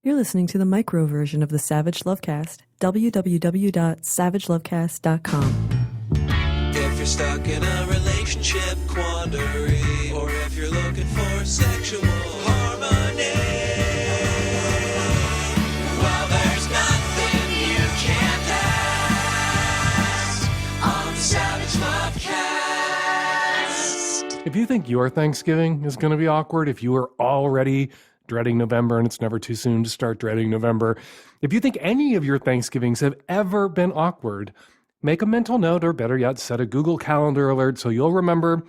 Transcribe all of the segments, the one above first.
You're listening to the micro version of the Savage Lovecast. www.savagelovecast.com. If you're stuck in a relationship quandary, or if you're looking for sexual harmony, well, there's nothing you can't ask on the Savage Lovecast. If you think your Thanksgiving is going to be awkward, if you are already dreading November and it's never too soon to start dreading November, if you think any of your Thanksgivings have ever been awkward, make a mental note, or better yet, set a Google Calendar alert so you'll remember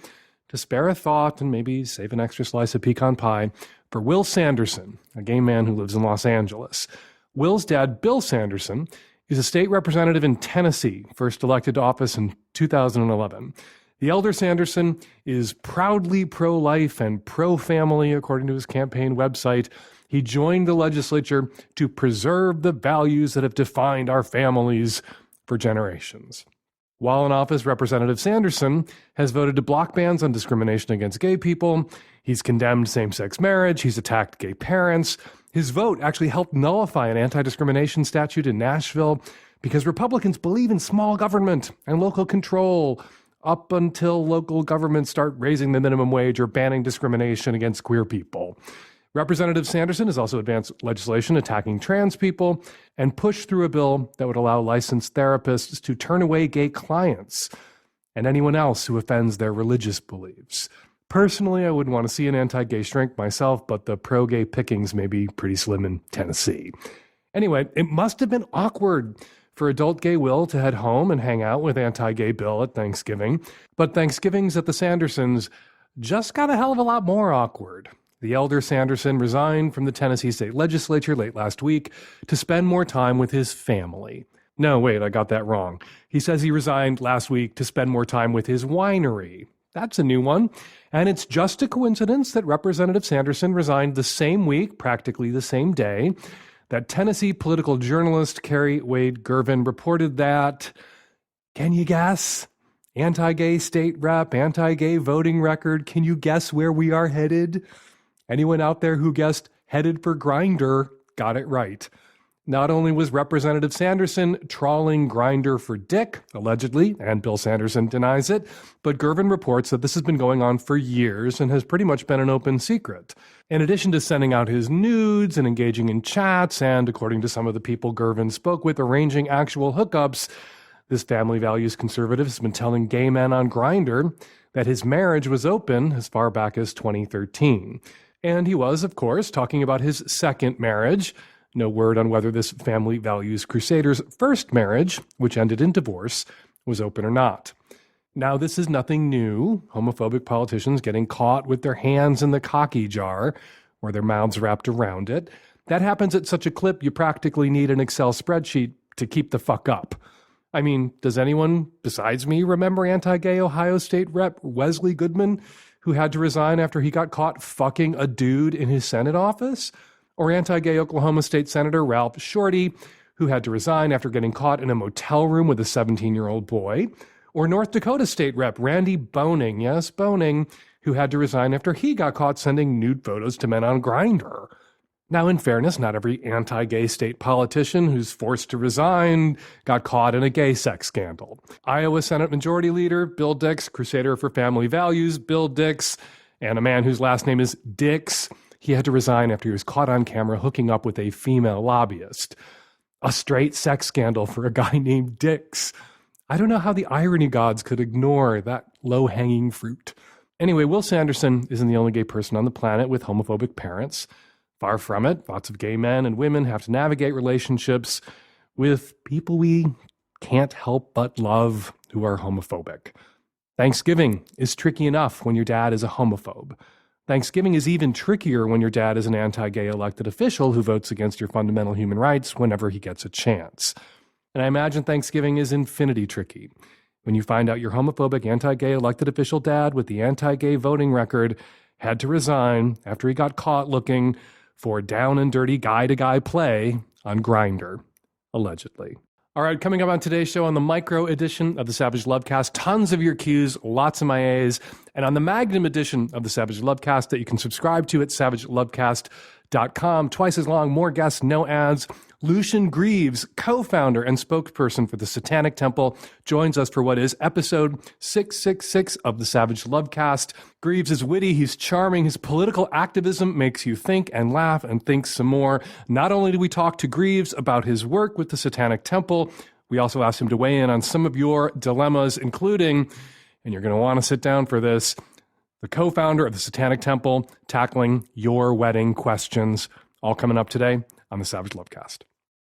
to spare a thought and maybe save an extra slice of pecan pie for Will Sanderson, a gay man who lives in Los Angeles. Will's dad, Bill Sanderson, is a state representative in Tennessee, first elected to office in 2011. The elder Sanderson is proudly pro-life and pro-family, according to his campaign website. He joined the legislature to preserve the values that have defined our families for generations. While in office, Representative Sanderson has voted to block bans on discrimination against gay people. He's condemned same-sex marriage. He's attacked gay parents. His vote actually helped nullify an anti-discrimination statute in Nashville because Republicans believe in small government and local control, up until local governments start raising the minimum wage or banning discrimination against queer people. Representative Sanderson has also advanced legislation attacking trans people and pushed through a bill that would allow licensed therapists to turn away gay clients and anyone else who offends their religious beliefs. Personally, I wouldn't want to see an anti-gay shrink myself, but the pro-gay pickings may be pretty slim in Tennessee. Anyway, it must have been awkward for adult gay Will to head home and hang out with anti-gay Bill at Thanksgiving. But Thanksgivings at the Sandersons just got a hell of a lot more awkward. The elder Sanderson resigned from the Tennessee state legislature late last week to spend more time with his family. No, wait, I got that wrong. He says he resigned last week to spend more time with his winery. That's a new one. And it's just a coincidence that Representative Sanderson resigned the same week, practically the same day, that Tennessee political journalist Carrie Wade Gervin reported that, can you guess? Anti-gay state rep, anti-gay voting record. Can you guess where we are headed? Anyone out there who guessed headed for Grindr got it right. Not only was Representative Sanderson trawling Grindr for dick, allegedly, and Bill Sanderson denies it, but Gervin reports that this has been going on for years and has pretty much been an open secret. In addition to sending out his nudes and engaging in chats and, according to some of the people Gervin spoke with, arranging actual hookups, this family values conservative has been telling gay men on Grindr that his marriage was open as far back as 2013. And he was, of course, talking about his second marriage. No word on whether this family values crusader's first marriage, which ended in divorce, was open or not. Now, this is nothing new. Homophobic politicians getting caught with their hands in the cocky jar or their mouths wrapped around it. That happens at such a clip you practically need an Excel spreadsheet to keep the fuck up. I mean, does anyone besides me remember anti-gay Ohio State Rep Wesley Goodman, who had to resign after he got caught fucking a dude in his Senate office? Or anti-gay Oklahoma State Senator Ralph Shorty, who had to resign after getting caught in a motel room with a 17-year-old boy? Or North Dakota State Rep Randy Boning, yes, Boning, who had to resign after he got caught sending nude photos to men on Grindr? Now, in fairness, not every anti-gay state politician who's forced to resign got caught in a gay sex scandal. Iowa Senate Majority Leader Bill Dix, crusader for family values, Bill Dix, and a man whose last name is Dix, he had to resign after he was caught on camera hooking up with a female lobbyist. A straight sex scandal for a guy named Dix. I don't know how the irony gods could ignore that low-hanging fruit. Anyway, Will Sanderson isn't the only gay person on the planet with homophobic parents. Far from it, lots of gay men and women have to navigate relationships with people we can't help but love who are homophobic. Thanksgiving is tricky enough when your dad is a homophobe. Thanksgiving is even trickier when your dad is an anti-gay elected official who votes against your fundamental human rights whenever he gets a chance. And I imagine Thanksgiving is infinity tricky when you find out your homophobic anti-gay elected official dad with the anti-gay voting record had to resign after he got caught looking for down and dirty guy-to-guy play on Grindr, allegedly. All right, coming up on today's show on the micro edition of the Savage Lovecast, tons of your Qs, lots of my As, and on the Magnum edition of the Savage Lovecast that you can subscribe to at savagelovecast.com. lovecast.com. Twice as long, more guests, no ads. Lucian Greaves, co-founder and spokesperson for the Satanic Temple, joins us for what is episode 666 of the Savage Lovecast. Greaves is witty, he's charming, his political activism makes you think and laugh and think some more. Not only do we talk to Greaves about his work with the Satanic Temple, we also asked him to weigh in on some of your dilemmas, including, and you're going to want to sit down for this, the co-founder of the Satanic Temple tackling your wedding questions. All coming up today on the Savage Lovecast.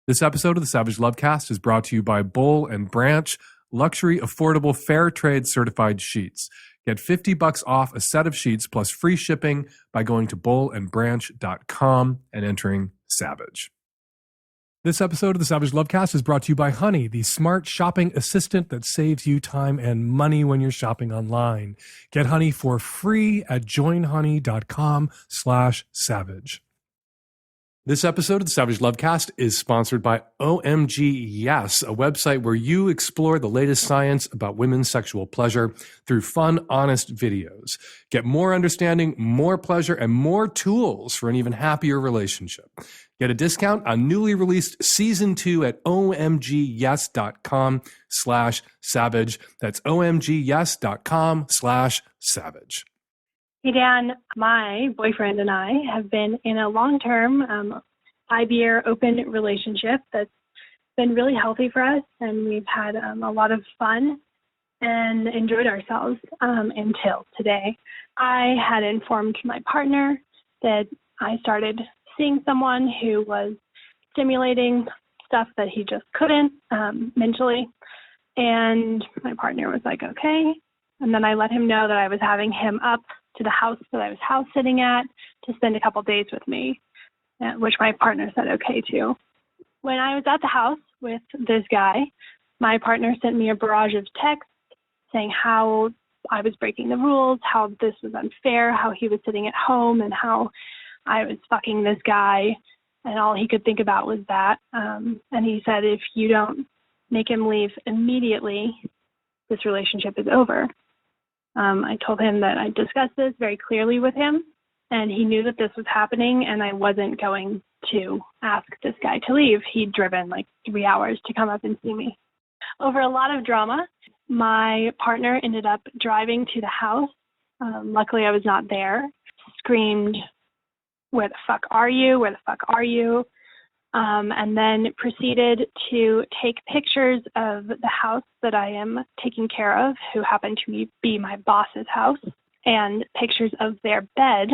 This episode of the Savage Lovecast is brought to you by Boll and Branch, luxury, affordable, fair trade certified sheets. Get $50 off a set of sheets plus free shipping by going to bollandbranch.com and entering SAVAGE. This episode of the Savage Lovecast is brought to you by Honey, the smart shopping assistant that saves you time and money when you're shopping online. Get Honey for free at joinhoney.com/savage. This episode of the Savage Lovecast is sponsored by OMG Yes, a website where you explore the latest science about women's sexual pleasure through fun, honest videos. Get more understanding, more pleasure, and more tools for an even happier relationship. Get a discount on newly released Season 2 at omgyes.com/savage. That's omgyes.com/savage. Hey, Dan, my boyfriend and I have been in a long-term 5-year open relationship that's been really healthy for us, and we've had a lot of fun and enjoyed ourselves until today. I had informed my partner that I started seeing someone who was stimulating stuff that he just couldn't mentally, and my partner was like, okay. And then I let him know that I was having him up to the house that I was house sitting at to spend a couple days with me, which my partner said okay to. When I was at the house with this guy, my partner sent me a barrage of texts saying how I was breaking the rules, how this was unfair, how he was sitting at home, and how I was fucking this guy, and all he could think about was that. And he said, if you don't make him leave immediately, this relationship is over. I told him that I discussed this very clearly with him, and he knew that this was happening, and I wasn't going to ask this guy to leave. He'd driven like 3 hours to come up and see me. Over a lot of drama, my partner ended up driving to the house. Luckily, I was not there. Screamed, "Where the fuck are you? Where the fuck are you?" And then proceeded to take pictures of the house that I am taking care of, who happened to be my boss's house, and pictures of their bed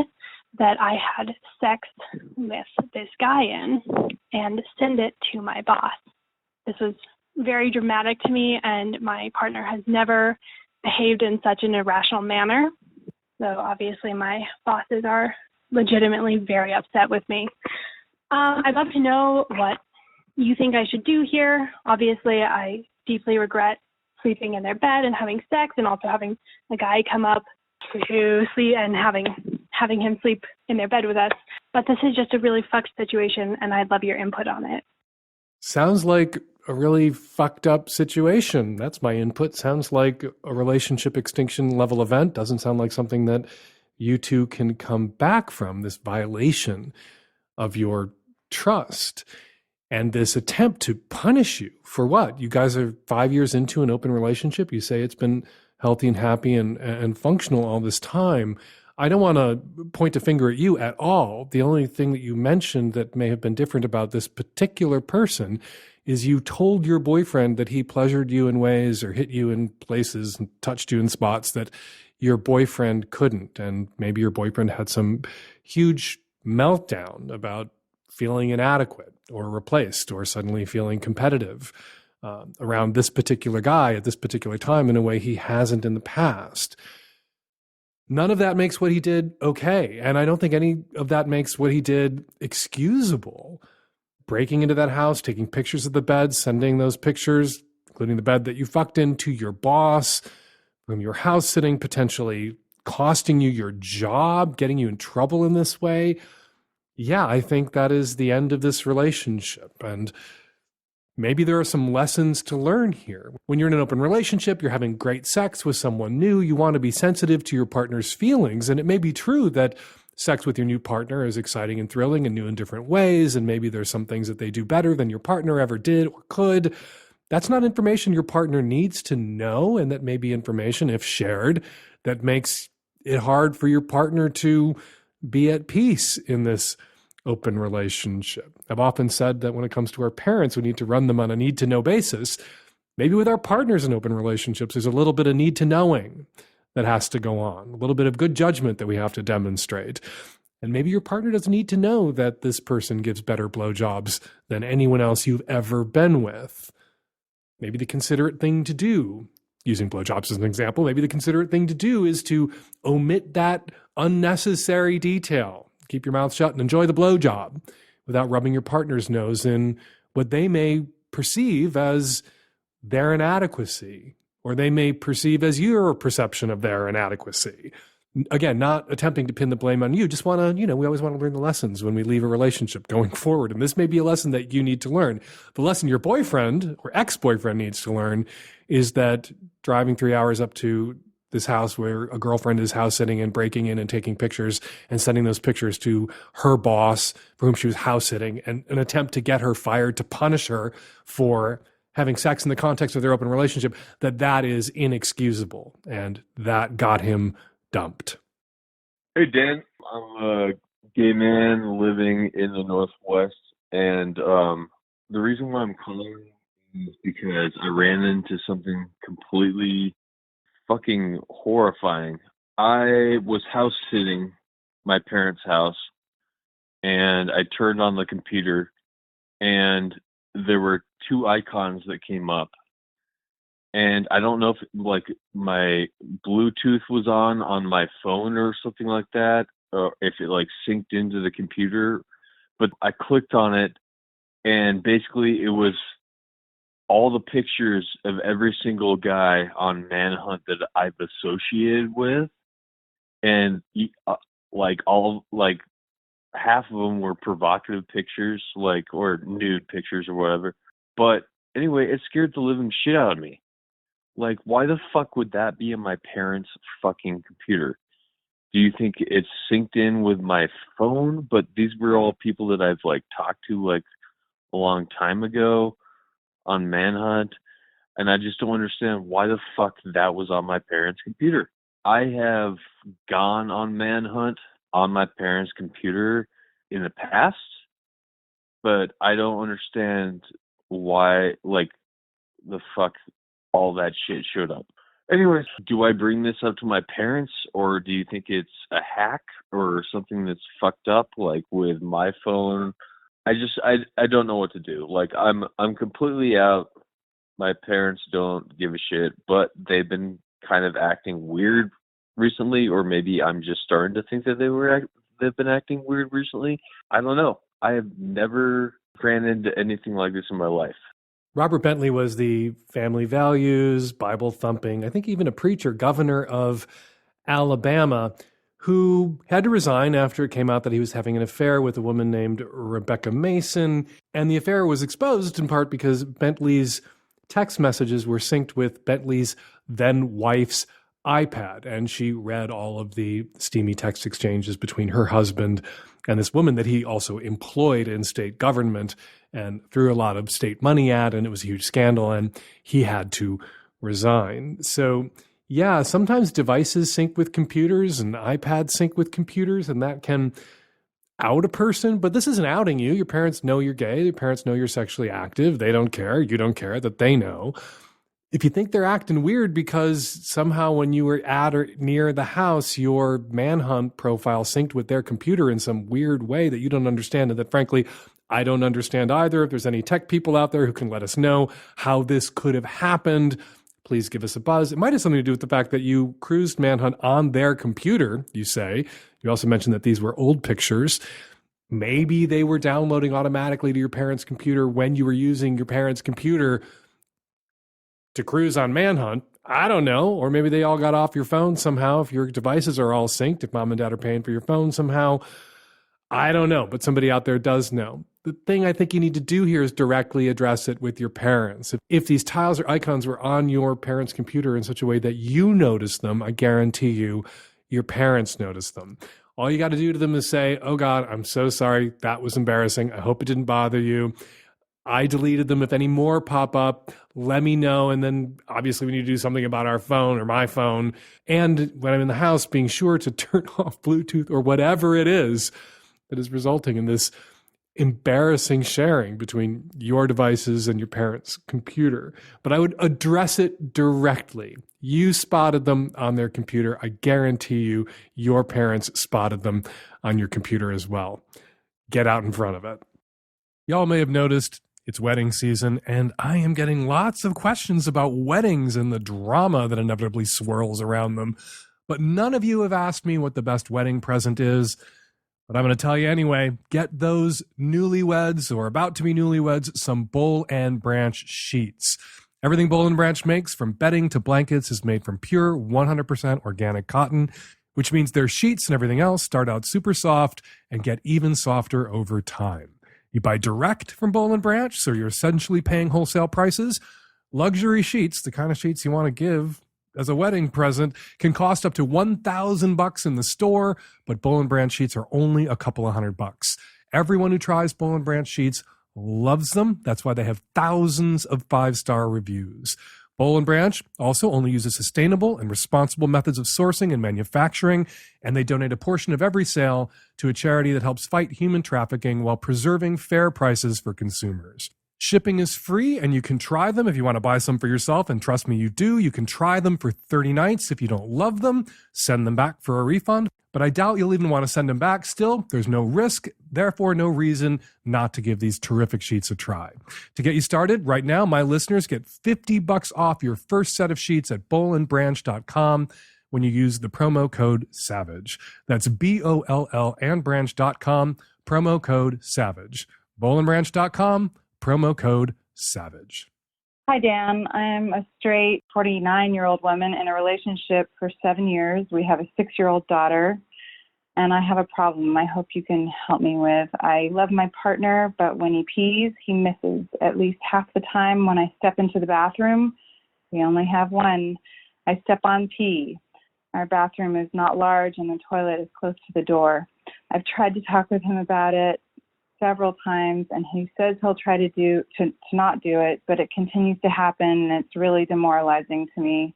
that I had sex with this guy in, and send it to my boss. This was very dramatic to me, and my partner has never behaved in such an irrational manner. So obviously my bosses are legitimately very upset with me. I'd love to know what you think I should do here. Obviously, I deeply regret sleeping in their bed and having sex, and also having a guy come up to sleep and having him sleep in their bed with us. But this is just a really fucked situation, and I'd love your input on it. Sounds like a really fucked up situation. That's my input. Sounds like a relationship extinction level event. Doesn't sound like something that you two can come back from, this violation of your trust and this attempt to punish you for what? You guys are 5 years into an open relationship. You say it's been healthy and happy and functional all this time. I don't want to point a finger at you at all. The only thing that you mentioned that may have been different about this particular person is you told your boyfriend that he pleasured you in ways or hit you in places and touched you in spots that your boyfriend couldn't. And maybe your boyfriend had some huge meltdown about feeling inadequate or replaced or suddenly feeling competitive around this particular guy at this particular time in a way he hasn't in the past. None of that makes what he did okay. And I don't think any of that makes what he did excusable. Breaking into that house, taking pictures of the bed, sending those pictures, including the bed that you fucked in, to your boss, from your house sitting, potentially costing you your job, getting you in trouble in this way. Yeah, I think that is the end of this relationship. And maybe there are some lessons to learn here. When you're in an open relationship, you're having great sex with someone new, you want to be sensitive to your partner's feelings. And it may be true that sex with your new partner is exciting and thrilling and new in different ways, and maybe there's some things that they do better than your partner ever did or could. That's not information your partner needs to know, and that may be information, if shared, that makes it hard for your partner to be at peace in this open relationship. I've often said that when it comes to our parents, we need to run them on a need-to-know basis. Maybe with our partners in open relationships, there's a little bit of need-to-knowing that has to go on, a little bit of good judgment that we have to demonstrate. And maybe your partner doesn't need to know that this person gives better blowjobs than anyone else you've ever been with. Maybe the considerate thing to do, using blowjobs as an example, maybe the considerate thing to do is to omit that unnecessary detail. Keep your mouth shut and enjoy the blowjob without rubbing your partner's nose in what they may perceive as their inadequacy, or they may perceive as your perception of their inadequacy. Again, not attempting to pin the blame on you, just want to, we always want to learn the lessons when we leave a relationship going forward. And this may be a lesson that you need to learn. The lesson your boyfriend or ex-boyfriend needs to learn is that driving 3 hours up to this house where a girlfriend is house sitting and breaking in and taking pictures and sending those pictures to her boss for whom she was house sitting, and an attempt to get her fired to punish her for having sex in the context of their open relationship, that is inexcusable. And that got him dumped. Hey, Dan. I'm a gay man living in the Northwest, and the reason why I'm calling is because I ran into something completely fucking horrifying. I was house sitting my parents' house, and I turned on the computer, and there were two icons that came up. And I don't know if my Bluetooth was on my phone or something like that, or if it synced into the computer, but I clicked on it, and basically it was all the pictures of every single guy on Manhunt that I've associated with. And half of them were provocative pictures, or nude pictures or whatever. But anyway, it scared the living shit out of me. Why the fuck would that be in my parents' fucking computer? Do you think it's synced in with my phone? But these were all people that I've talked to a long time ago on Manhunt, and I just don't understand why the fuck that was on my parents' computer. I have gone on Manhunt on my parents' computer in the past, but I don't understand why the fuck all that shit showed up. Anyways, do I bring this up to my parents, or do you think it's a hack or something that's fucked up with my phone? I don't know what to do. I'm completely out. My parents don't give a shit, but they've been kind of acting weird recently, or maybe I'm just starting to think that they've been acting weird recently. I don't know. I have never ran into anything like this in my life. Robert Bentley was the family values, Bible thumping, I think even a preacher, governor of Alabama, who had to resign after it came out that he was having an affair with a woman named Rebecca Mason. And the affair was exposed in part because Bentley's text messages were synced with Bentley's then wife's iPad. And she read all of the steamy text exchanges between her husband and this woman that he also employed in state government and threw a lot of state money at, and it was a huge scandal, and he had to resign. So yeah, sometimes devices sync with computers and iPads sync with computers, and that can out a person, but this isn't outing you. Your parents know you're gay. Your parents know you're sexually active. They don't care. You don't care that they know. If you think they're acting weird because somehow when you were at or near the house, your Manhunt profile synced with their computer in some weird way that you don't understand, and that frankly, I don't understand either. If there's any tech people out there who can let us know how this could have happened, please give us a buzz. It might have something to do with the fact that you cruised Manhunt on their computer, you say. You also mentioned that these were old pictures. Maybe they were downloading automatically to your parents' computer when you were using your parents' computer to cruise on Manhunt. I don't know. Or maybe they all got off your phone somehow if your devices are all synced, if mom and dad are paying for your phone somehow. I don't know, but somebody out there does know. The thing I think you need to do here is directly address it with your parents. If these tiles or icons were on your parents' computer in such a way that you noticed them, I guarantee you, your parents noticed them. All you got to do to them is say, oh God, I'm so sorry. That was embarrassing. I hope it didn't bother you. I deleted them. If any more pop up, let me know. And then obviously we need to do something about our phone or my phone. And when I'm in the house, being sure to turn off Bluetooth or whatever it is that is resulting in this embarrassing sharing between your devices and your parents' computer. But I would address it directly. You spotted them on their computer. I guarantee you, your parents spotted them on your computer as well. Get out in front of it. Y'all may have noticed it's wedding season, and I am getting lots of questions about weddings and the drama that inevitably swirls around them. But none of you have asked me what the best wedding present is. But I'm going to tell you anyway, get those newlyweds or about to be newlyweds some Boll and Branch sheets. Everything Boll and Branch makes, from bedding to blankets, is made from pure 100% organic cotton, which means their sheets and everything else start out super soft and get even softer over time. You buy direct from Boll and Branch, so you're essentially paying wholesale prices. Luxury sheets, the kind of sheets you want to give as a wedding present, can cost up to $1,000 in the store, but Boll and Branch sheets are only a couple of $100. Everyone who tries Boll and Branch sheets loves them. That's why they have thousands of 5-star reviews. Boll and Branch also only uses sustainable and responsible methods of sourcing and manufacturing, and they donate a portion of every sale to a charity that helps fight human trafficking while preserving fair prices for consumers. Shipping is free, and you can try them if you want to buy some for yourself, and trust me, you do. You can try them for 30 nights. If you don't love them, send them back for a refund. But I doubt you'll even want to send them back. Still, there's no risk, therefore no reason not to give these terrific sheets a try. To get you started, right now, my listeners get $50 off your first set of sheets at bollandbranch.com when you use the promo code SAVAGE. That's BOLL and branch.com, promo code SAVAGE. bollandbranch.com, promo code SAVAGE. Hi, Dan. I'm a straight 49-year-old woman in a relationship for 7 years. We have a 6-year-old daughter, and I have a problem I hope you can help me with. I love my partner, but when he pees, he misses at least half the time when I step into the bathroom. We only have one. I step on pee. Our bathroom is not large, and the toilet is close to the door. I've tried to talk with him about it several times, and he says he'll try to not do it, but it continues to happen, and it's really demoralizing to me.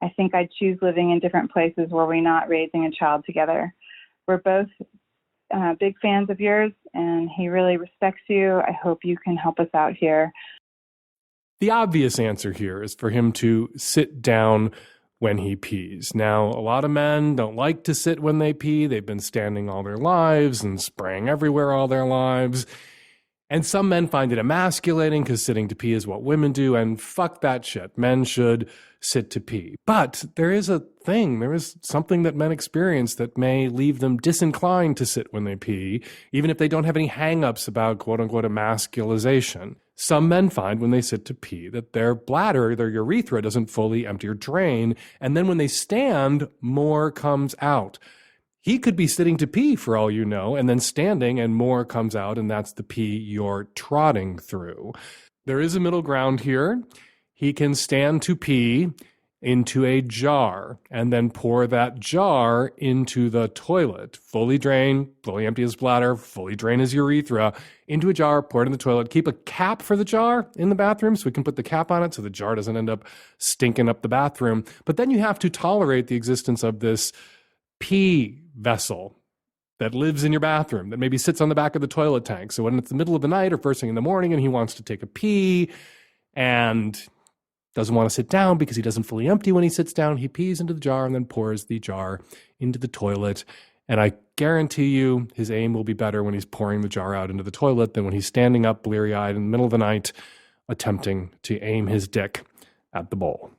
I think I'd choose living in different places where we're not raising a child together. We're both big fans of yours, and he really respects you. I hope you can help us out here. The obvious answer here is for him to sit down when he pees. Now, a lot of men don't like to sit when they pee. They've been standing all their lives and spraying everywhere all their lives. And some men find it emasculating because sitting to pee is what women do, and fuck that shit. Men should sit to pee. But there is something that men experience that may leave them disinclined to sit when they pee, even if they don't have any hang-ups about quote-unquote emasculization. Some men find when they sit to pee that their bladder, their urethra, doesn't fully empty or drain, and then when they stand, more comes out. He could be sitting to pee for all you know, and then standing and more comes out, and that's the pee you're trotting through. There is a middle ground here. He can stand to pee into a jar and then pour that jar into the toilet. Fully drain, fully empty his bladder, fully drain his urethra into a jar, pour it in the toilet. Keep a cap for the jar in the bathroom so we can put the cap on it so the jar doesn't end up stinking up the bathroom. But then you have to tolerate the existence of this pee vessel that lives in your bathroom that maybe sits on the back of the toilet tank. So when it's the middle of the night or first thing in the morning and he wants to take a pee and doesn't want to sit down because he doesn't fully empty when he sits down, he pees into the jar and then pours the jar into the toilet. And I guarantee you his aim will be better when he's pouring the jar out into the toilet than when he's standing up bleary-eyed in the middle of the night attempting to aim his dick at the bowl.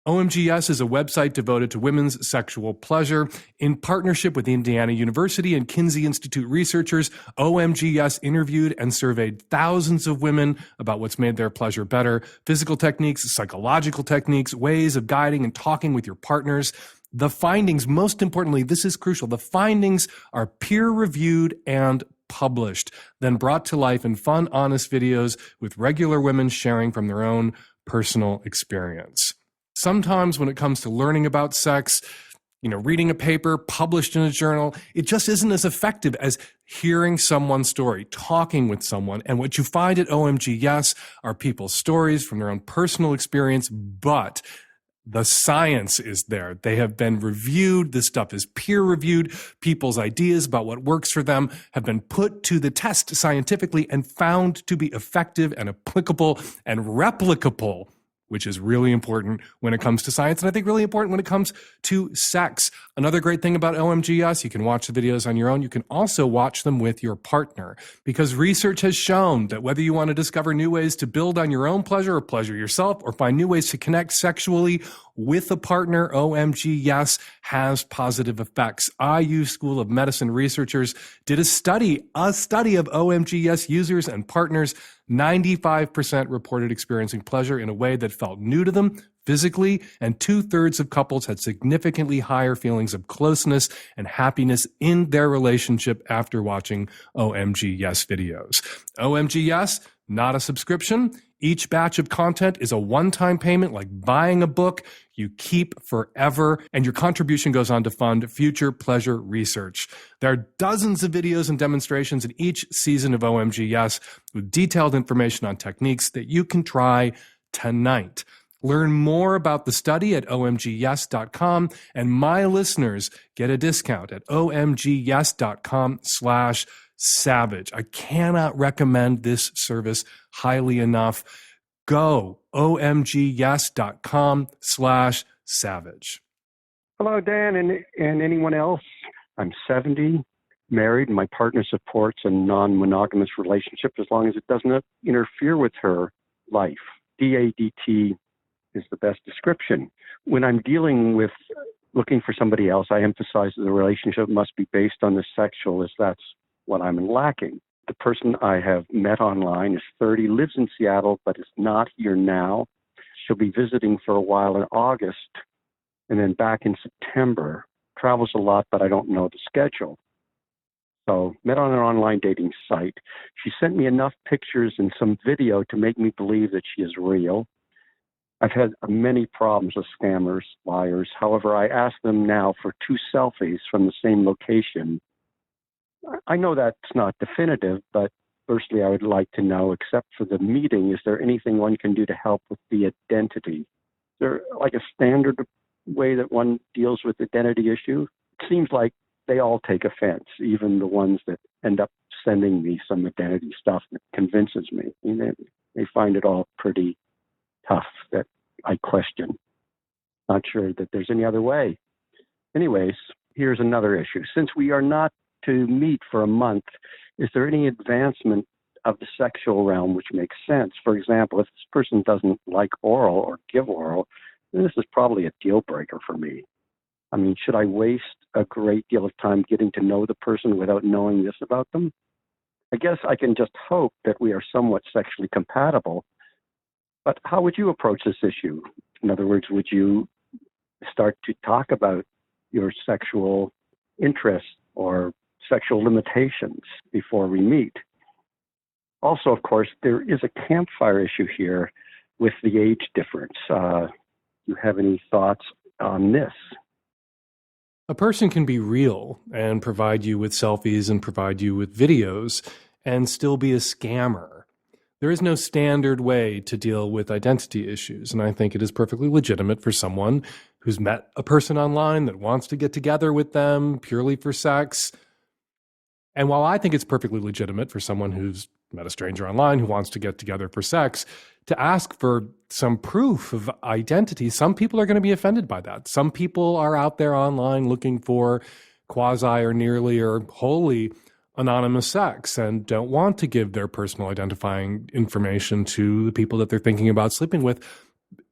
OMGS is a website devoted to women's sexual pleasure. In partnership with Indiana University and Kinsey Institute researchers, OMGS interviewed and surveyed thousands of women about what's made their pleasure better, physical techniques, psychological techniques, ways of guiding and talking with your partners. The findings, most importantly, this is crucial, the findings are peer-reviewed and published, then brought to life in fun, honest videos with regular women sharing from their own personal experience. Sometimes when it comes to learning about sex, reading a paper published in a journal, it just isn't as effective as hearing someone's story, talking with someone. And what you find at OMG Yes are people's stories from their own personal experience, but the science is there. They have been reviewed. This stuff is peer reviewed. People's ideas about what works for them have been put to the test scientifically and found to be effective and applicable and replicable, which is really important when it comes to science, and I think really important when it comes to sex. Another great thing about OMGS, you can watch the videos on your own. You can also watch them with your partner, because research has shown that whether you want to discover new ways to build on your own pleasure or pleasure yourself, or find new ways to connect sexually with a partner, OMG Yes has positive effects. IU School of Medicine researchers did a study of OMG Yes users and partners. 95% reported experiencing pleasure in a way that felt new to them physically, and 2/3 of couples had significantly higher feelings of closeness and happiness in their relationship after watching OMG Yes videos. OMG Yes, not a subscription. Each batch of content is a one-time payment, like buying a book you keep forever, and your contribution goes on to fund future pleasure research. There are dozens of videos and demonstrations in each season of OMG Yes with detailed information on techniques that you can try tonight. Learn more about the study at omgyes.com, and my listeners get a discount at omgyes.com/savage. I cannot recommend this service highly enough. Go omgyes.com/savage. Hello, Dan, and anyone else. I'm 70, married, and my partner supports a non-monogamous relationship as long as it doesn't interfere with her life. DADT is the best description. When I'm dealing with looking for somebody else, I emphasize that the relationship must be based on the sexual, as that's what I'm lacking. The person I have met online is 30, lives in Seattle, but is not here now. She'll be visiting for a while in August and then back in September. Travels a lot, but I don't know the schedule. So, met on an online dating site. She sent me enough pictures and some video to make me believe that she is real. I've had many problems with scammers, liars. However, I ask them now for 2 selfies from the same location. I know that's not definitive, but firstly, I would like to know, except for the meeting, is there anything one can do to help with the identity? Is there like a standard way that one deals with identity issue? It seems like they all take offense, even the ones that end up sending me some identity stuff that convinces me. I mean, they find it all pretty tough that I question. Not sure that there's any other way. Anyways, here's another issue. Since we are not to meet for a month, is there any advancement of the sexual realm which makes sense? For example, if this person doesn't like oral or give oral, then this is probably a deal breaker for me. I mean, should I waste a great deal of time getting to know the person without knowing this about them? I guess I can just hope that we are somewhat sexually compatible. But how would you approach this issue? In other words, would you start to talk about your sexual interests or sexual limitations before we meet? Also, of course, there is a campfire issue here with the age difference. Do you have any thoughts on this? A person can be real and provide you with selfies and provide you with videos and still be a scammer. There is no standard way to deal with identity issues, and I think it is perfectly legitimate for someone who's met a person online that wants to get together with them purely for sex. And while I think it's perfectly legitimate for someone who's met a stranger online who wants to get together for sex to ask for some proof of identity, some people are going to be offended by that. Some people are out there online looking for quasi or nearly or wholly anonymous sex and don't want to give their personal identifying information to the people that they're thinking about sleeping with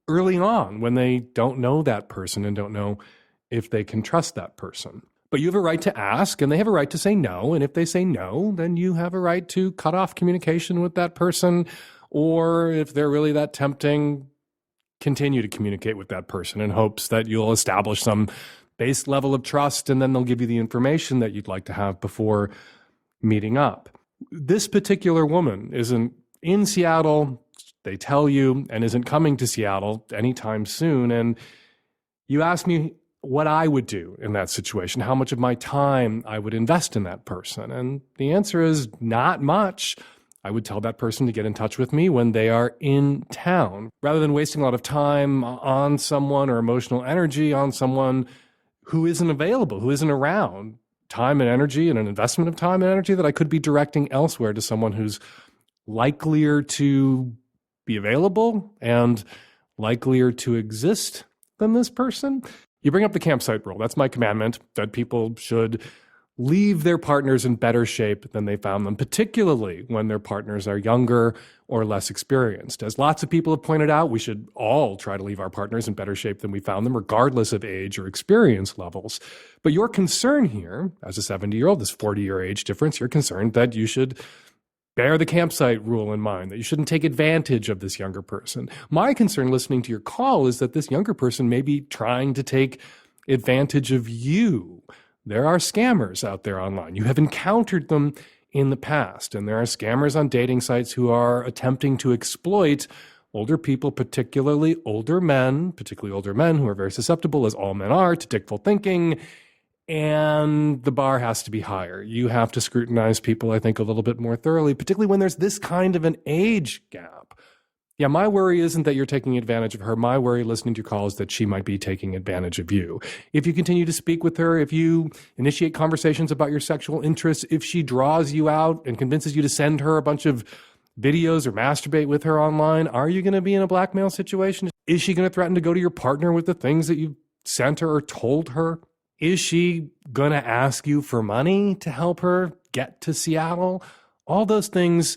early on when they don't know that person and don't know if they can trust that person. But you have a right to ask, and they have a right to say no. And if they say no, then you have a right to cut off communication with that person. Or if they're really that tempting, continue to communicate with that person in hopes that you'll establish some base level of trust, and then they'll give you the information that you'd like to have before meeting up. This particular woman isn't in Seattle, they tell you, and isn't coming to Seattle anytime soon. And you ask me what I would do in that situation, how much of my time I would invest in that person. And the answer is not much. I would tell that person to get in touch with me when they are in town, rather than wasting a lot of time on someone or emotional energy on someone who isn't available, who isn't around. Time and energy and an investment of time and energy that I could be directing elsewhere to someone who's likelier to be available and likelier to exist than this person. You bring up the campsite rule. That's my commandment, that people should leave their partners in better shape than they found them, particularly when their partners are younger or less experienced. As lots of people have pointed out, we should all try to leave our partners in better shape than we found them, regardless of age or experience levels. But your concern here, as a 70-year-old, this 40-year age difference, you're concerned that you should bear the campsite rule in mind, that you shouldn't take advantage of this younger person. My concern listening to your call is that this younger person may be trying to take advantage of you. There are scammers out there online. You have encountered them in the past, and there are scammers on dating sites who are attempting to exploit older people, particularly older men who are very susceptible, as all men are, to dictful thinking. And the bar has to be higher. You have to scrutinize people, I think, a little bit more thoroughly, particularly when there's this kind of an age gap. Yeah, my worry isn't that you're taking advantage of her. My worry listening to your call is that she might be taking advantage of you. If you continue to speak with her, if you initiate conversations about your sexual interests, if she draws you out and convinces you to send her a bunch of videos or masturbate with her online, are you going to be in a blackmail situation? Is she going to threaten to go to your partner with the things that you sent her or told her? Is she going to ask you for money to help her get to Seattle? All those things,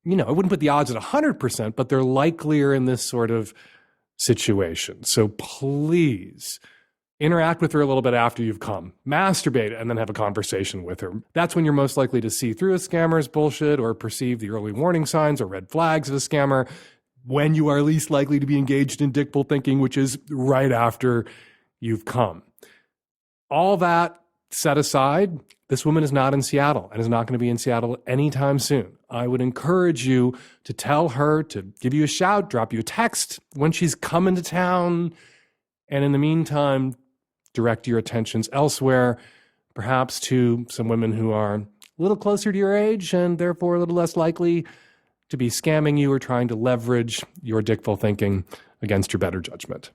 I wouldn't put the odds at 100%, but they're likelier in this sort of situation. So please interact with her a little bit after you've come. Masturbate and then have a conversation with her. That's when you're most likely to see through a scammer's bullshit or perceive the early warning signs or red flags of a scammer, when you are least likely to be engaged in dictful thinking, which is right after you've come. All that set aside, this woman is not in Seattle and is not going to be in Seattle anytime soon. I would encourage you to tell her to give you a shout, drop you a text when she's coming to town. And in the meantime, direct your attentions elsewhere, perhaps to some women who are a little closer to your age and therefore a little less likely to be scamming you or trying to leverage your dictful thinking against your better judgment.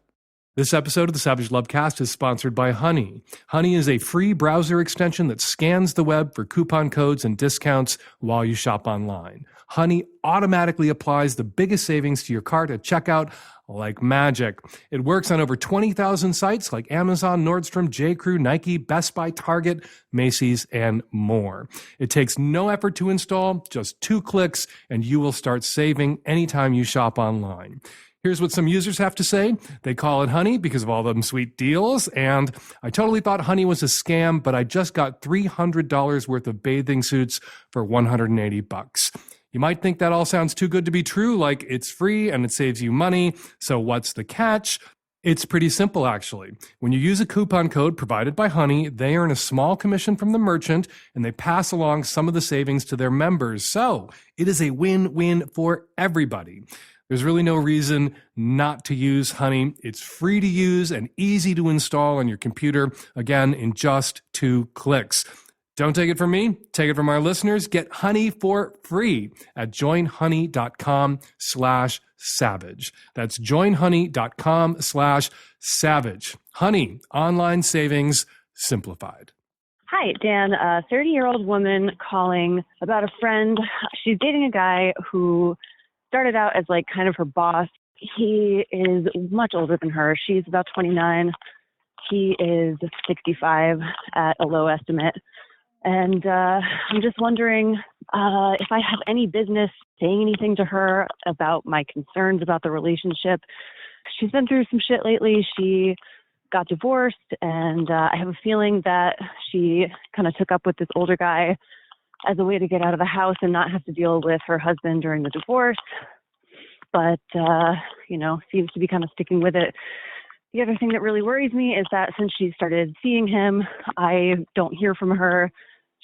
This episode of the Savage Lovecast is sponsored by Honey. Honey is a free browser extension that scans the web for coupon codes and discounts while you shop online. Honey automatically applies the biggest savings to your cart at checkout like magic. It works on over 20,000 sites like Amazon, Nordstrom, J.Crew, Nike, Best Buy, Target, Macy's, and more. It takes no effort to install, just 2 clicks, and you will start saving anytime you shop online. Here's what some users have to say. They call it Honey because of all them sweet deals. And I totally thought Honey was a scam, but I just got $300 worth of bathing suits for $180. You might think that all sounds too good to be true, like it's free and it saves you money. So what's the catch? It's pretty simple, actually. When you use a coupon code provided by Honey, they earn a small commission from the merchant and they pass along some of the savings to their members. So it is a win-win for everybody. There's really no reason not to use Honey. It's free to use and easy to install on your computer, again, in just 2 clicks. Don't take it from me. Take it from our listeners. Get Honey for free at joinhoney.com/savage. That's joinhoney.com/savage. Honey, online savings simplified. Hi, Dan, a 30-year-old woman calling about a friend. She's dating a guy who started out as like kind of her boss. He is much older than her. She's about 29. He is 65 at a low estimate. And I'm just wondering if I have any business saying anything to her about my concerns about the relationship. She's been through some shit lately. She got divorced, and I have a feeling that she kind of took up with this older guy as a way to get out of the house and not have to deal with her husband during the divorce. But, seems to be kind of sticking with it. The other thing that really worries me is that since she started seeing him, I don't hear from her.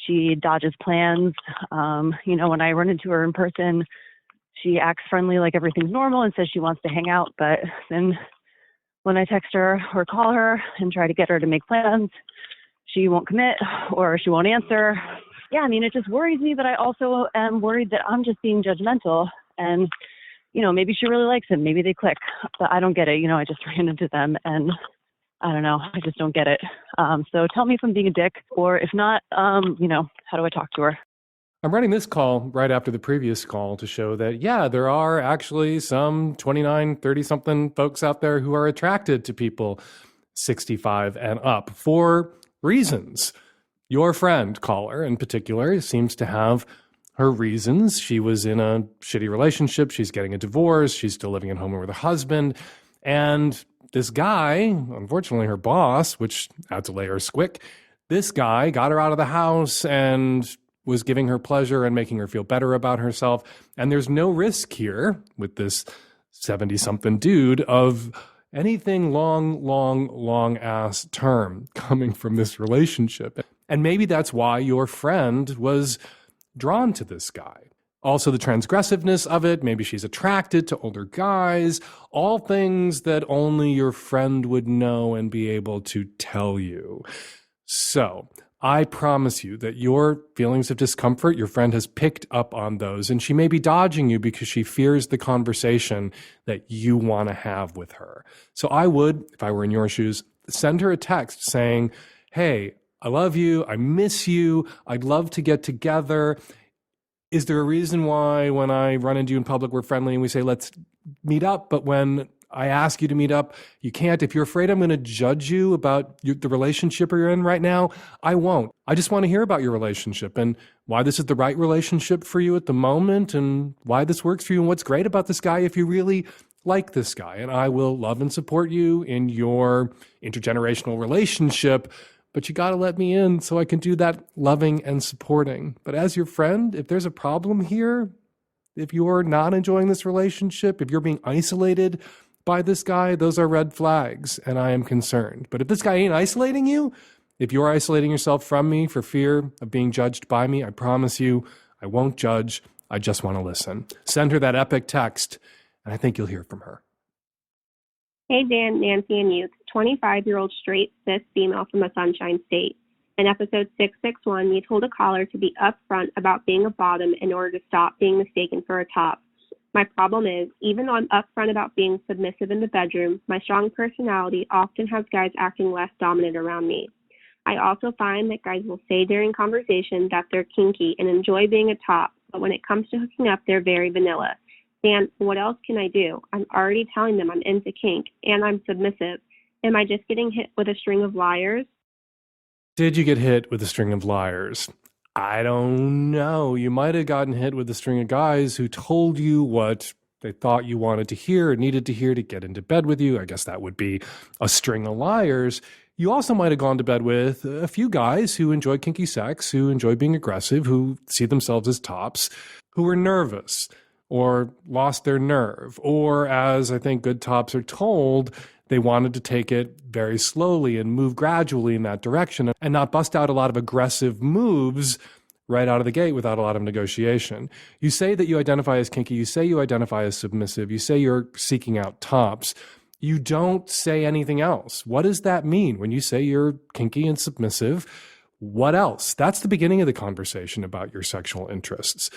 She dodges plans. When I run into her in person, she acts friendly like everything's normal and says she wants to hang out. But then when I text her or call her and try to get her to make plans, she won't commit or she won't answer. Yeah, I mean, it just worries me, but I also am worried that I'm just being judgmental. And, maybe she really likes him. Maybe they click, but I don't get it. I just ran into them and I don't know. I just don't get it. So tell me if I'm being a dick, or if not, how do I talk to her? I'm running this call right after the previous call to show that, yeah, there are actually some 29, 30-something folks out there who are attracted to people 65 and up for reasons. Your friend, caller in particular, seems to have her reasons. She was in a shitty relationship. She's getting a divorce. She's still living at home with her husband. And this guy, unfortunately her boss, which adds a layer of squick, this guy got her out of the house and was giving her pleasure and making her feel better about herself. And there's no risk here with this 70-something dude of anything long ass term coming from this relationship. And maybe that's why your friend was drawn to this guy. Also, the transgressiveness of it, maybe she's attracted to older guys, all things that only your friend would know and be able to tell you. So, I promise you that your feelings of discomfort, your friend has picked up on those, and she may be dodging you because she fears the conversation that you want to have with her. So I would, if I were in your shoes, send her a text saying, hey, I love you, I miss you, I'd love to get together. Is there a reason why when I run into you in public, we're friendly and we say, let's meet up, but when I ask you to meet up, you can't? If you're afraid I'm going to judge you about the relationship you're in right now, I won't. I just want to hear about your relationship and why this is the right relationship for you at the moment and why this works for you and what's great about this guy if you really like this guy. And I will love and support you in your intergenerational relationship, but you got to let me in so I can do that loving and supporting. But as your friend, if there's a problem here, if you're not enjoying this relationship, if you're being isolated by this guy, those are red flags, and I am concerned. But if this guy ain't isolating you, if you're isolating yourself from me for fear of being judged by me, I promise you, I won't judge. I just want to listen. Send her that epic text, and I think you'll hear from her. Hey, Dan, Nancy, and Youth, 25-year-old straight cis female from the Sunshine State. In episode 661, you told a caller to be upfront about being a bottom in order to stop being mistaken for a top. My problem is, even though I'm upfront about being submissive in the bedroom, my strong personality often has guys acting less dominant around me. I also find that guys will say during conversation that they're kinky and enjoy being a top, but when it comes to hooking up, they're very vanilla. Dan, what else can I do? I'm already telling them I'm into kink and I'm submissive. Am I just getting hit with a string of liars? Did you get hit with a string of liars? I don't know. You might have gotten hit with a string of guys who told you what they thought you wanted to hear or needed to hear to get into bed with you. I guess that would be a string of liars. You also might have gone to bed with a few guys who enjoy kinky sex, who enjoy being aggressive, who see themselves as tops, who are nervous or lost their nerve, or as I think good tops are told, they wanted to take it very slowly and move gradually in that direction and not bust out a lot of aggressive moves right out of the gate without a lot of negotiation. You say that you identify as kinky. You say you identify as submissive. You say you're seeking out tops. You don't say anything else. What does that mean when you say you're kinky and submissive? What else? That's the beginning of the conversation about your sexual interests.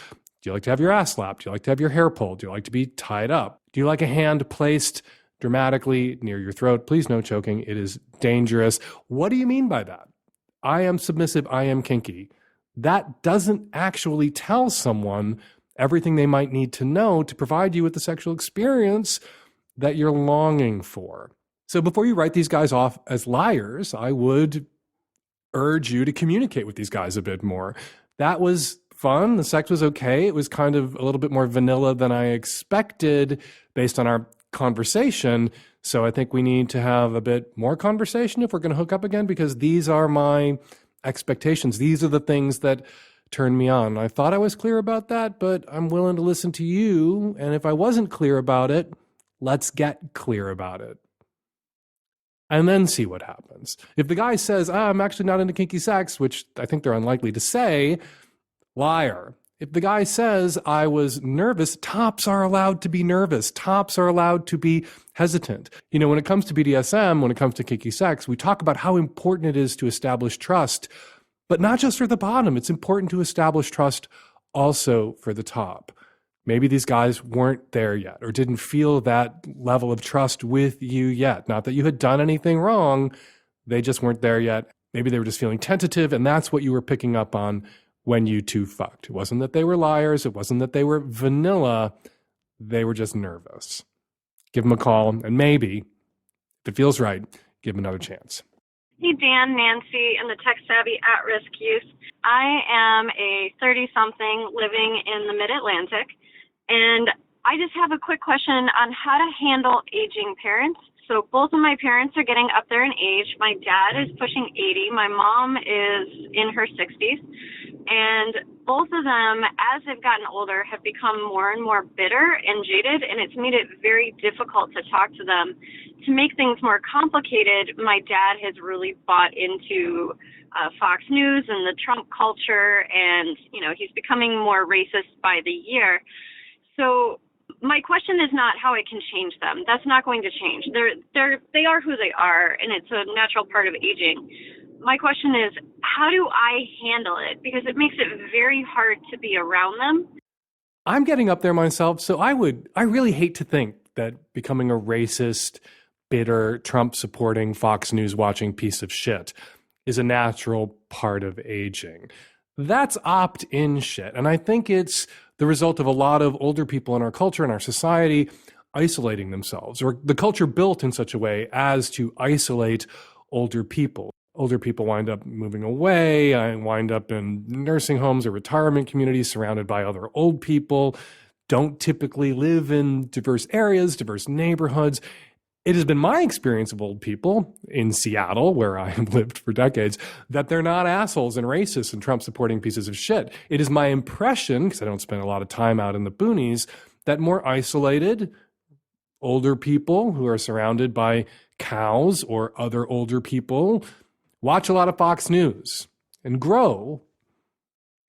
Do you like to have your ass slapped? Do you like to have your hair pulled? Do you like to be tied up? Do you like a hand placed dramatically near your throat? Please no choking. It is dangerous. What do you mean by that? I am submissive. I am kinky. That doesn't actually tell someone everything they might need to know to provide you with the sexual experience that you're longing for. So before you write these guys off as liars, I would urge you to communicate with these guys a bit more. That was fun. The sex was okay. It was kind of a little bit more vanilla than I expected based on our conversation. So I think we need to have a bit more conversation if we're going to hook up again, because these are my expectations. These are the things that turn me on. I thought I was clear about that, but I'm willing to listen to you. And if I wasn't clear about it, let's get clear about it. And then see what happens. If the guy says, I'm actually not into kinky sex, which I think they're unlikely to say, liar. If the guy says, I was nervous, tops are allowed to be nervous. Tops are allowed to be hesitant. You know, when it comes to BDSM, when it comes to kinky sex, we talk about how important it is to establish trust, but not just for the bottom. It's important to establish trust also for the top. Maybe these guys weren't there yet or didn't feel that level of trust with you yet. Not that you had done anything wrong. They just weren't there yet. Maybe they were just feeling tentative, and that's what you were picking up on when you two fucked. It wasn't that they were liars. It wasn't that they were vanilla. They were just nervous. Give them a call, and maybe, if it feels right, give them another chance. Hey, Dan, Nancy, and the tech-savvy at-risk youth. I am a 30-something living in the Mid-Atlantic, and I just have a quick question on how to handle aging parents. So both of my parents are getting up there in age. My dad is pushing 80. My mom is in her 60s. And both of them, as they've gotten older, have become more and more bitter and jaded, and it's made it very difficult to talk to them. To make things more complicated, my dad has really bought into Fox News and the Trump culture, and, you know, he's becoming more racist by the year. So my question is not how I can change them. That's not going to change. They are who they are, and it's a natural part of aging. My question is, how do I handle it? Because it makes it very hard to be around them. I'm getting up there myself, so I really hate to think that becoming a racist, bitter, Trump-supporting, Fox News-watching piece of shit is a natural part of aging. That's opt-in shit, and I think it's the result of a lot of older people in our culture and our society isolating themselves, or the culture built in such a way as to isolate older people. Older people wind up moving away, wind up in nursing homes or retirement communities surrounded by other old people, don't typically live in diverse areas, diverse neighborhoods. It has been my experience of old people in Seattle, where I have lived for decades, that they're not assholes and racists and Trump-supporting pieces of shit. It is my impression, because I don't spend a lot of time out in the boonies, that more isolated older people who are surrounded by cows or other older people watch a lot of Fox News and grow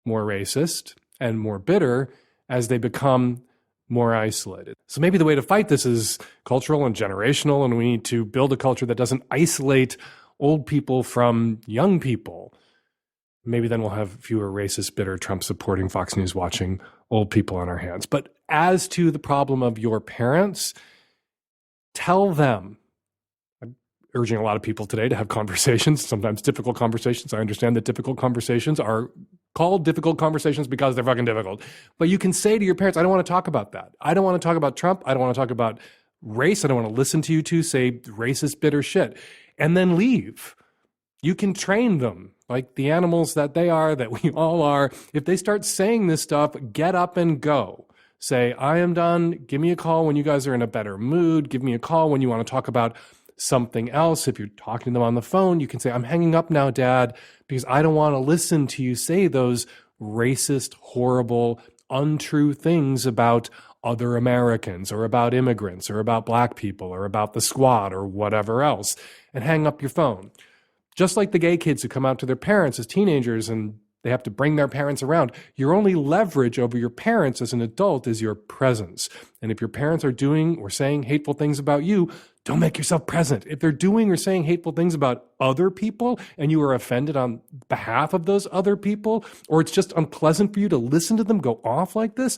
more racist and more bitter as they become more isolated. So maybe the way to fight this is cultural and generational, and we need to build a culture that doesn't isolate old people from young people. Maybe then we'll have fewer racist, bitter, Trump-supporting, Fox News-watching old people on our hands. But as to the problem of your parents, tell them. Urging a lot of people today to have conversations, sometimes difficult conversations. I understand that difficult conversations are called difficult conversations because they're fucking difficult. But you can say to your parents, I don't want to talk about that. I don't want to talk about Trump. I don't want to talk about race. I don't want to listen to you two say racist, bitter shit. And then leave. You can train them like the animals that they are, that we all are. If they start saying this stuff, get up and go. Say, I am done. Give me a call when you guys are in a better mood. Give me a call when you want to talk about something else. If you're talking to them on the phone, you can say, I'm hanging up now, Dad, because I don't want to listen to you say those racist, horrible, untrue things about other Americans or about immigrants or about black people or about the squad or whatever else, and hang up your phone. Just like the gay kids who come out to their parents as teenagers and they have to bring their parents around. Your only leverage over your parents as an adult is your presence. And if your parents are doing or saying hateful things about you, don't make yourself present. If they're doing or saying hateful things about other people and you are offended on behalf of those other people, or it's just unpleasant for you to listen to them go off like this,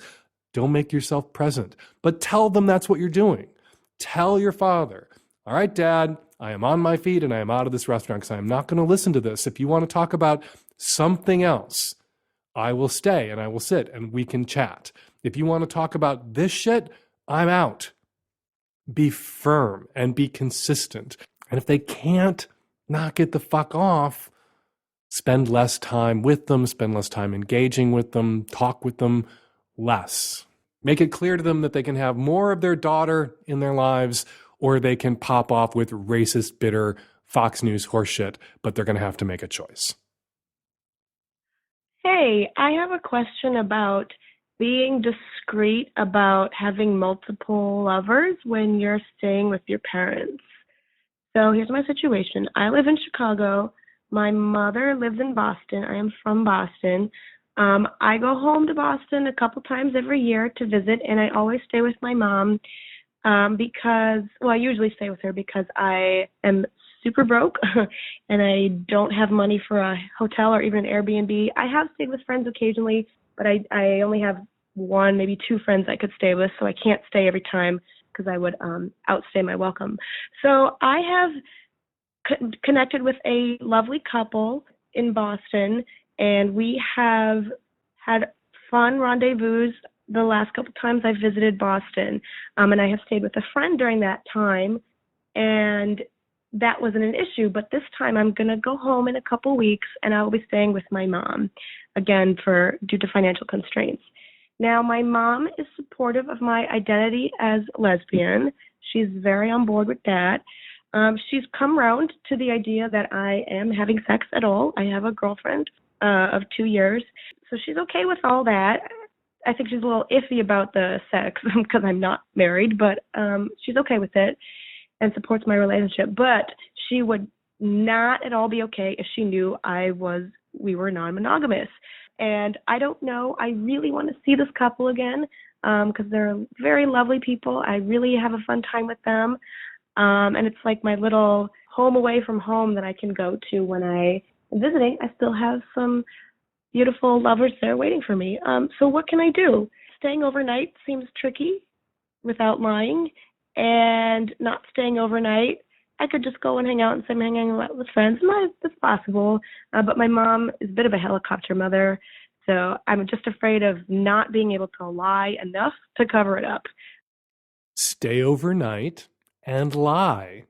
don't make yourself present. But tell them that's what you're doing. Tell your father, all right, Dad, I am on my feet and I am out of this restaurant because I am not going to listen to this. If you want to talk about something else, I will stay and I will sit and we can chat. If you want to talk about this shit, I'm out. Be firm and be consistent. And if they can't knock it the fuck off, spend less time with them, spend less time engaging with them, talk with them less. Make it clear to them that they can have more of their daughter in their lives, or they can pop off with racist, bitter Fox News horseshit, but they're going to have to make a choice. Hey, I have a question about being discreet about having multiple lovers when you're staying with your parents. So here's my situation. I live in Chicago. My mother lives in Boston. I am from Boston. I go home to Boston a couple times every year to visit, and I always stay with my mom because, well, I usually stay with her because I am super broke and I don't have money for a hotel or even an Airbnb. I have stayed with friends occasionally, but I only have one, maybe two friends I could stay with, so I can't stay every time because I would outstay my welcome. So I have connected with a lovely couple in Boston, and we have had fun rendezvous the last couple times I've visited Boston. And I have stayed with a friend during that time, and that wasn't an issue. But this time I'm going to go home in a couple weeks, and I will be staying with my mom, again, due to financial constraints. Now, my mom is supportive of my identity as lesbian. She's very on board with that. She's come around to the idea that I am having sex at all. I have a girlfriend of 2 years, so she's okay with all that. I think she's a little iffy about the sex because I'm not married, but she's okay with it and supports my relationship. But she would not at all be okay if she knew we were non-monogamous. And I don't know. I really want to see this couple again because they're very lovely people. I really have a fun time with them. And it's like my little home away from home that I can go to when I am visiting. I still have some beautiful lovers there waiting for me. So what can I do? Staying overnight seems tricky without lying. And not staying overnight, I could just go and hang out and say I'm hanging out with friends. That's possible. But my mom is a bit of a helicopter mother, so I'm just afraid of not being able to lie enough to cover it up. Stay overnight and lie.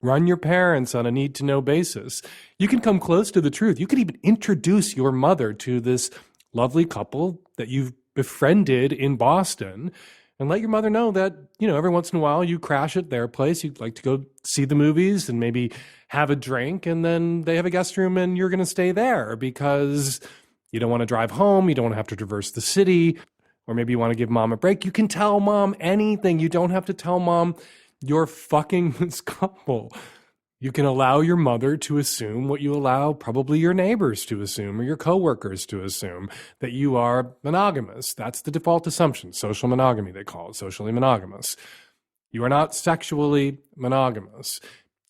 Run your parents on a need-to-know basis. You can come close to the truth. You could even introduce your mother to this lovely couple that you've befriended in Boston, and let your mother know that, every once in a while you crash at their place. You'd like to go see the movies and maybe have a drink, and then they have a guest room and you're going to stay there because you don't want to drive home. You don't want to have to traverse the city, or maybe you want to give mom a break. You can tell mom anything. You don't have to tell mom you're fucking this couple. You can allow your mother to assume what you allow probably your neighbors to assume or your coworkers to assume, that you are monogamous. That's the default assumption. Social monogamy, they call it, socially monogamous. You are not sexually monogamous.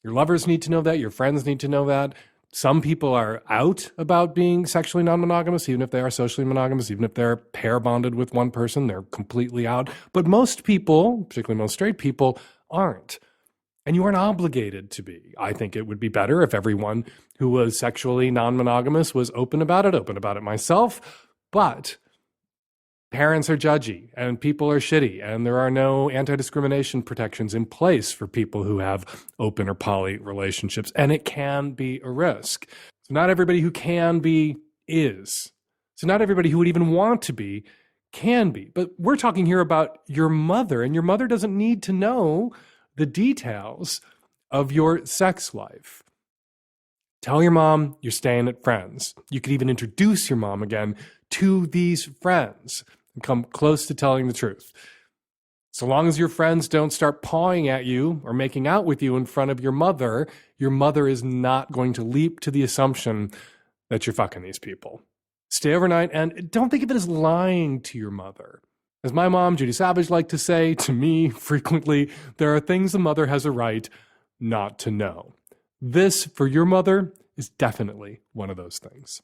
Your lovers need to know that. Your friends need to know that. Some people are out about being sexually non-monogamous, even if they are socially monogamous, even if they're pair bonded with one person, they're completely out. But most people, particularly most straight people, aren't. And you aren't obligated to be. I think it would be better if everyone who was sexually non-monogamous was open about it myself. But parents are judgy and people are shitty, and there are no anti-discrimination protections in place for people who have open or poly relationships, and it can be a risk. So not everybody who can be is. So not everybody who would even want to be can be. But we're talking here about your mother, and your mother doesn't need to know the details of your sex life. Tell your mom you're staying at friends. You could even introduce your mom again to these friends and come close to telling the truth. So long as your friends don't start pawing at you or making out with you in front of your mother is not going to leap to the assumption that you're fucking these people. Stay overnight, and don't think of it as lying to your mother. As my mom, Judy Savage, liked to say to me frequently, there are things a mother has a right not to know. This, for your mother, is definitely one of those things.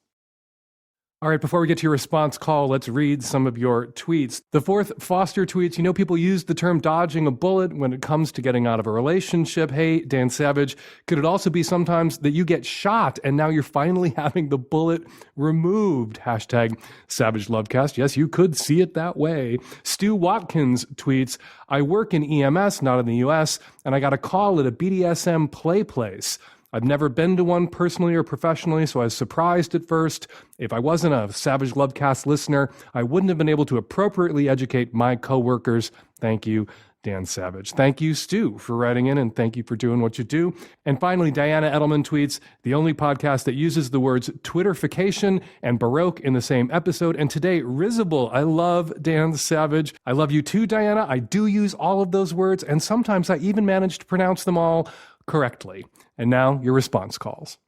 All right, before we get to your response call, let's read some of your tweets. The fourth, Foster tweets, people use the term dodging a bullet when it comes to getting out of a relationship. Hey, Dan Savage, could it also be sometimes that you get shot and now you're finally having the bullet removed? Hashtag Savage Lovecast. Yes, you could see it that way. Stu Watkins tweets, I work in EMS, not in the US, and I got a call at a BDSM play place. I've never been to one personally or professionally, so I was surprised at first. If I wasn't a Savage Lovecast listener, I wouldn't have been able to appropriately educate my coworkers. Thank you, Dan Savage. Thank you, Stu, for writing in, and thank you for doing what you do. And finally, Diana Edelman tweets, the only podcast that uses the words Twitterfication and Baroque in the same episode. And today, risible. I love Dan Savage. I love you too, Diana. I do use all of those words, and sometimes I even manage to pronounce them all correctly. And now your response calls.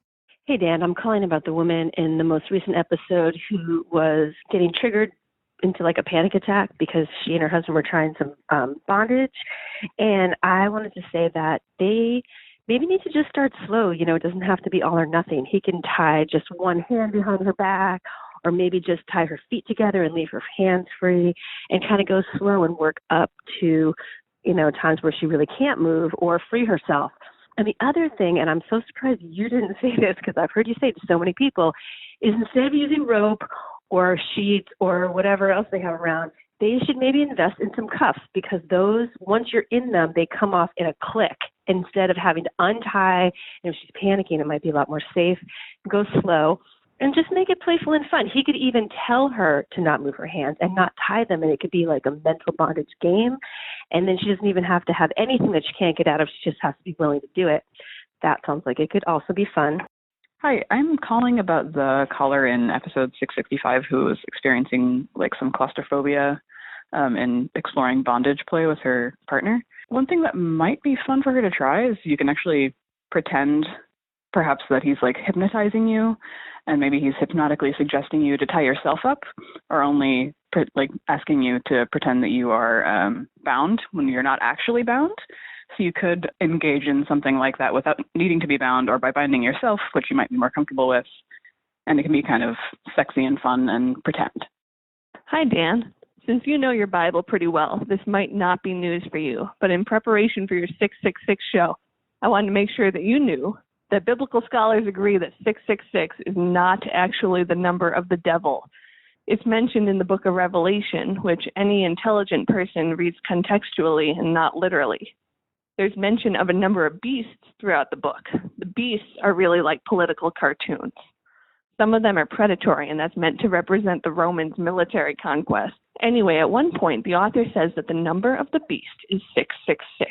Hey, Dan, I'm calling about the woman in the most recent episode who was getting triggered into like a panic attack because she and her husband were trying some bondage. And I wanted to say that they maybe need to just start slow. You know, it doesn't have to be all or nothing. He can tie just one hand behind her back, or maybe just tie her feet together and leave her hands free and kind of go slow and work up to, you know, times where she really can't move or free herself. And the other thing, and I'm so surprised you didn't say this because I've heard you say it to so many people, is instead of using rope or sheets or whatever else they have around, they should maybe invest in some cuffs, because those, once you're in them, they come off in a click instead of having to untie. And if she's panicking, it might be a lot more safe. Go slow and just make it playful and fun. He could even tell her to not move her hands and not tie them, and it could be like a mental bondage game. And then she doesn't even have to have anything that she can't get out of. She just has to be willing to do it. That sounds like it could also be fun. Hi, I'm calling about the caller in episode 665 who was experiencing like some claustrophobia and exploring bondage play with her partner. One thing that might be fun for her to try is you can actually pretend perhaps that he's like hypnotizing you, and maybe he's hypnotically suggesting you to tie yourself up, or only like asking you to pretend that you are bound when you're not actually bound. So you could engage in something like that without needing to be bound, or by binding yourself, which you might be more comfortable with. And it can be kind of sexy and fun and pretend. Hi, Dan. Since you know your Bible pretty well, this might not be news for you, but in preparation for your 666 show, I wanted to make sure that you knew that biblical scholars agree that 666 is not actually the number of the devil. It's mentioned in the book of Revelation, which any intelligent person reads contextually and not literally. There's mention of a number of beasts throughout the book. The beasts are really like political cartoons. Some of them are predatory, and that's meant to represent the Romans' military conquest. Anyway, at one point, the author says that the number of the beast is 666.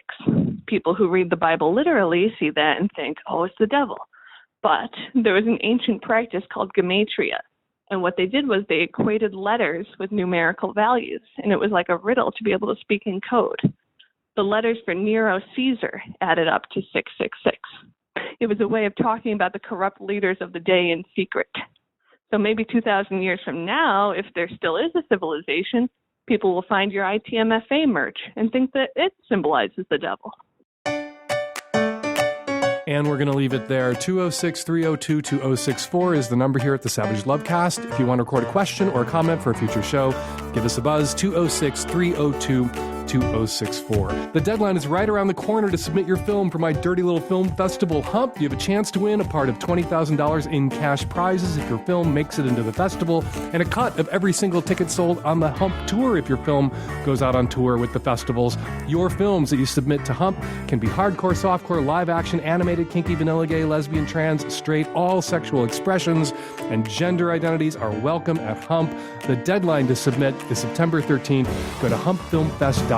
People who read the Bible literally see that and think, oh, it's the devil. But there was an ancient practice called gematria, and what they did was they equated letters with numerical values, and it was like a riddle to be able to speak in code. The letters for Nero Caesar added up to 666. It was a way of talking about the corrupt leaders of the day in secret. So maybe 2,000 years from now, if there still is a civilization, people will find your ITMFA merch and think that it symbolizes the devil. And we're going to leave it there. 206-302-2064 is the number here at the Savage Lovecast. If you want to record a question or a comment for a future show, give us a buzz, 206-302-2064. The deadline is right around the corner to submit your film for my Dirty Little Film Festival Hump. You have a chance to win a part of $20,000 in cash prizes if your film makes it into the festival, and a cut of every single ticket sold on the Hump tour if your film goes out on tour with the festivals. Your films that you submit to Hump can be hardcore, softcore, live action, animated, kinky, vanilla, gay, lesbian, trans, straight, all sexual expressions and gender identities are welcome at Hump. The deadline to submit is September 13th. Go to humpfilmfest.com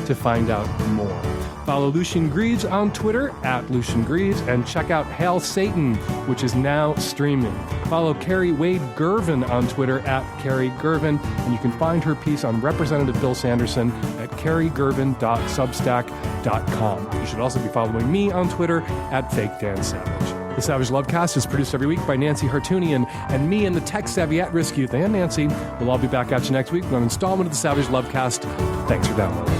to find out more. Follow Lucian Greaves on Twitter at Lucian Greaves, and check out Hail Satan, which is now streaming. Follow Carrie Wade Gervin on Twitter at Carrie Gervin, and you can find her piece on Representative Bill Sanderson at carriegervin.substack.com. You should also be following me on Twitter at FakeDanSavage. The Savage Lovecast is produced every week by Nancy Hartunian and me and the tech-savvy at-risk youth and Nancy. We'll all be back at you next week with an installment of the Savage Lovecast. Thanks for downloading.